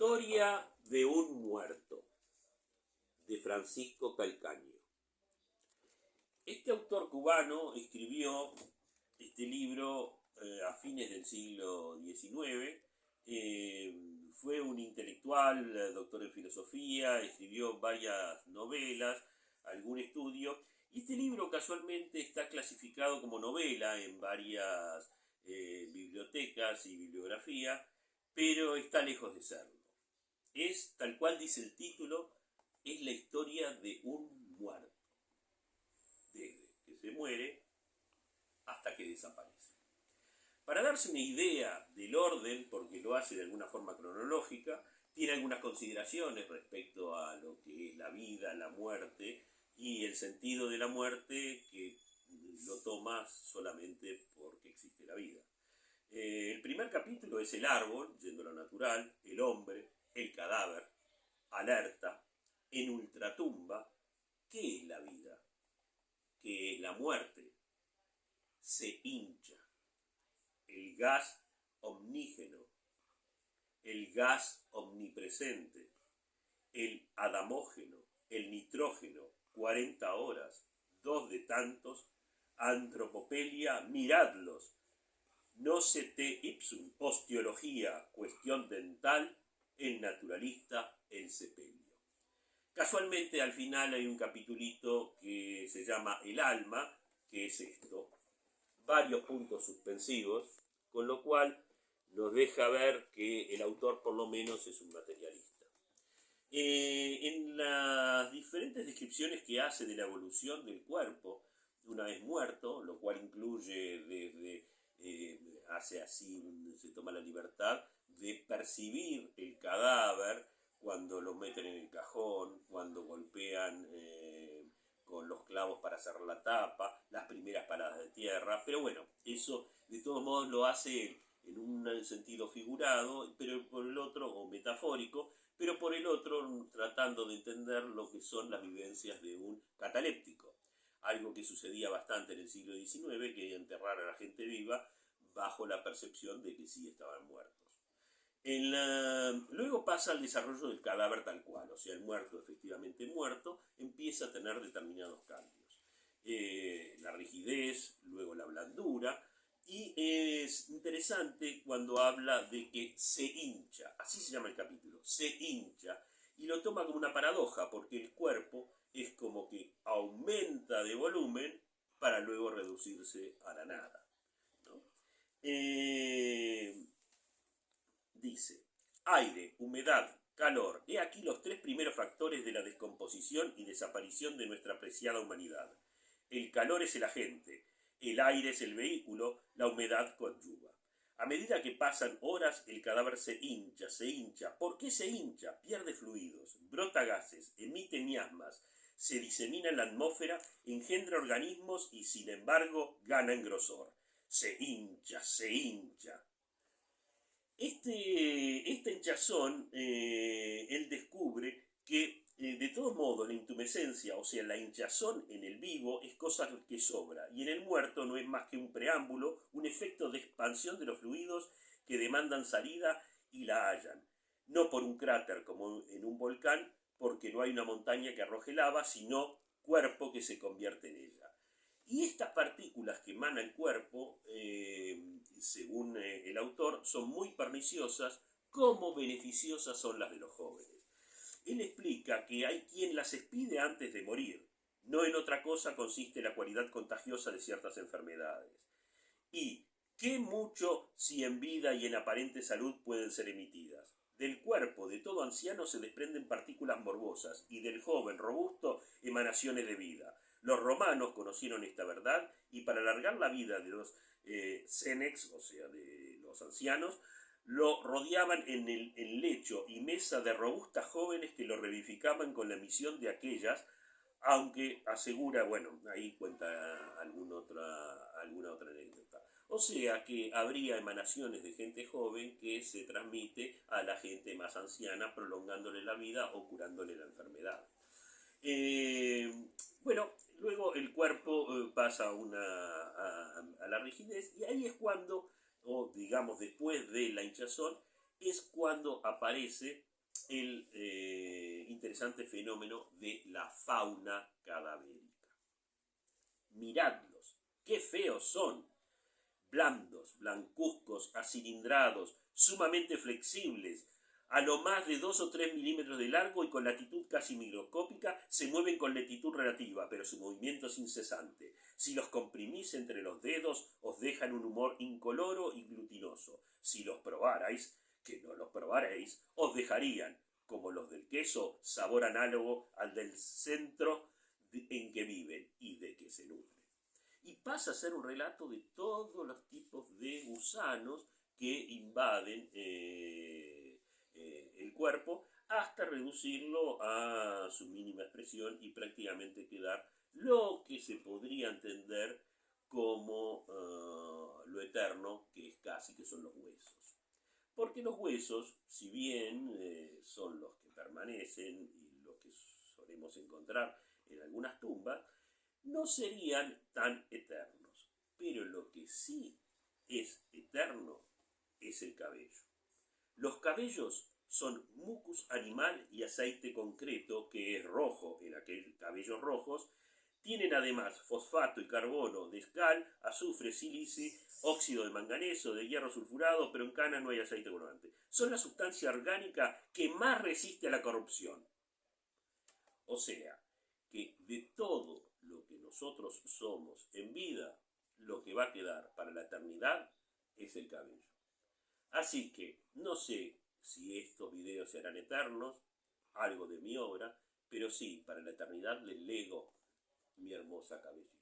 Historia de un muerto, de Francisco Calcaño. Este autor cubano escribió este libro a fines del siglo XIX. Fue un intelectual, doctor en filosofía, escribió varias novelas, algún estudio, y este libro casualmente está clasificado como novela en varias bibliotecas y bibliografía, pero está lejos de serlo. Es, tal cual dice el título, es la historia de un muerto, desde que se muere hasta que desaparece. Para darse una idea del orden, porque lo hace de alguna forma cronológica, tiene algunas consideraciones respecto a lo que es la vida, la muerte y el sentido de la muerte, que lo toma solamente porque existe la vida. El primer capítulo es el árbol, yendo a lo natural, el hombre, el cadáver, alerta, en ultratumba. ¿Qué es la vida? ¿Qué es la muerte? Se hincha. El gas omnígeno, el gas omnipresente, el adamógeno, el nitrógeno, 40 horas, dos de tantos, antropopelia, miradlos, nocete ipsum, osteología, cuestión dental, el naturalista, el sepelio. Casualmente al final hay un capitulito que se llama El alma, que es esto, varios puntos suspensivos, con lo cual nos deja ver que el autor por lo menos es un materialista. En las diferentes descripciones que hace de la evolución del cuerpo, una vez muerto, lo cual incluye desde, hace así, se toma la libertad de percibir el cadáver cuando lo meten en el cajón, cuando golpean con los clavos para hacer la tapa, las primeras paradas de tierra, pero bueno, eso de todos modos lo hace en un sentido figurado, pero por el otro, o metafórico, pero por el otro tratando de entender lo que son las vivencias de un cataléptico, algo que sucedía bastante en el siglo XIX, que enterrar a la gente viva bajo la percepción de que sí estaban muertos. Luego pasa al desarrollo del cadáver tal cual, o sea, el muerto efectivamente muerto empieza a tener determinados cambios. La rigidez, luego la blandura, y es interesante cuando habla de que se hincha, así se llama el capítulo, se hincha, y lo toma como una paradoja, porque el cuerpo es como que aumenta de volumen para luego reducirse a la nada, ¿no? Dice, aire, humedad, calor, he aquí los tres primeros factores de la descomposición y desaparición de nuestra preciada humanidad. El calor es el agente, el aire es el vehículo, la humedad coadyuva. A medida que pasan horas, el cadáver se hincha, se hincha. ¿Por qué se hincha? Pierde fluidos, brota gases, emite miasmas, se disemina en la atmósfera, engendra organismos y, sin embargo, gana en grosor. Se hincha, se hincha. Esta hinchazón, él descubre que de todos modos la intumescencia, o sea, la hinchazón en el vivo es cosa que sobra, y en el muerto no es más que un preámbulo, un efecto de expansión de los fluidos que demandan salida y la hallan, no por un cráter como en un volcán, porque no hay una montaña que arroje lava, sino cuerpo que se convierte en ella. Y estas partículas que emana el cuerpo, según el autor, son muy perniciosas, como beneficiosas son las de los jóvenes. Él explica que hay quien las expide antes de morir. No en otra cosa consiste la cualidad contagiosa de ciertas enfermedades. Y qué mucho si en vida y en aparente salud pueden ser emitidas. Del cuerpo de todo anciano se desprenden partículas morbosas y del joven robusto emanaciones de vida. Los romanos conocieron esta verdad y para alargar la vida de los senex, o sea, de los ancianos, lo rodeaban en el lecho y mesa de robustas jóvenes que lo revivificaban con la emisión de aquellas, aunque asegura, bueno, ahí cuenta alguna otra anécdota. O sea que habría emanaciones de gente joven que se transmite a la gente más anciana, prolongándole la vida o curándole la enfermedad. Bueno, luego el cuerpo pasa a la rigidez y ahí es cuando, o digamos después de la hinchazón, es cuando aparece el interesante fenómeno de la fauna cadavérica. Miradlos, qué feos son, blandos, blancuzcos, acilindrados, sumamente flexibles, a lo más de 2 o 3 milímetros de largo y con latitud casi microscópica, se mueven con lentitud relativa, pero su movimiento es incesante. Si los comprimís entre los dedos, os dejan un humor incoloro y glutinoso. Si los probarais, que no los probaréis, os dejarían, como los del queso, sabor análogo al del centro en que viven y de que se nutren. Y pasa a ser un relato de todos los tipos de gusanos que invaden el cuerpo hasta reducirlo a su mínima expresión y prácticamente quedar lo que se podría entender como lo eterno, que es casi que son los huesos. Porque los huesos, si bien son los que permanecen y los que solemos encontrar en algunas tumbas, no serían tan eternos. Pero lo que sí es eterno es el cabello. Los cabellos son mucus animal y aceite concreto, que es rojo en aquellos cabellos rojos. Tienen además fosfato y carbono de cal, azufre, sílice, óxido de manganeso, de hierro sulfurado, pero en cana no hay aceite colorante. Son la sustancia orgánica que más resiste a la corrupción. O sea, que de todo lo que nosotros somos en vida, lo que va a quedar para la eternidad es el cabello. Así que no sé si estos videos serán eternos, algo de mi obra, pero sí, para la eternidad les lego mi hermosa cabellera.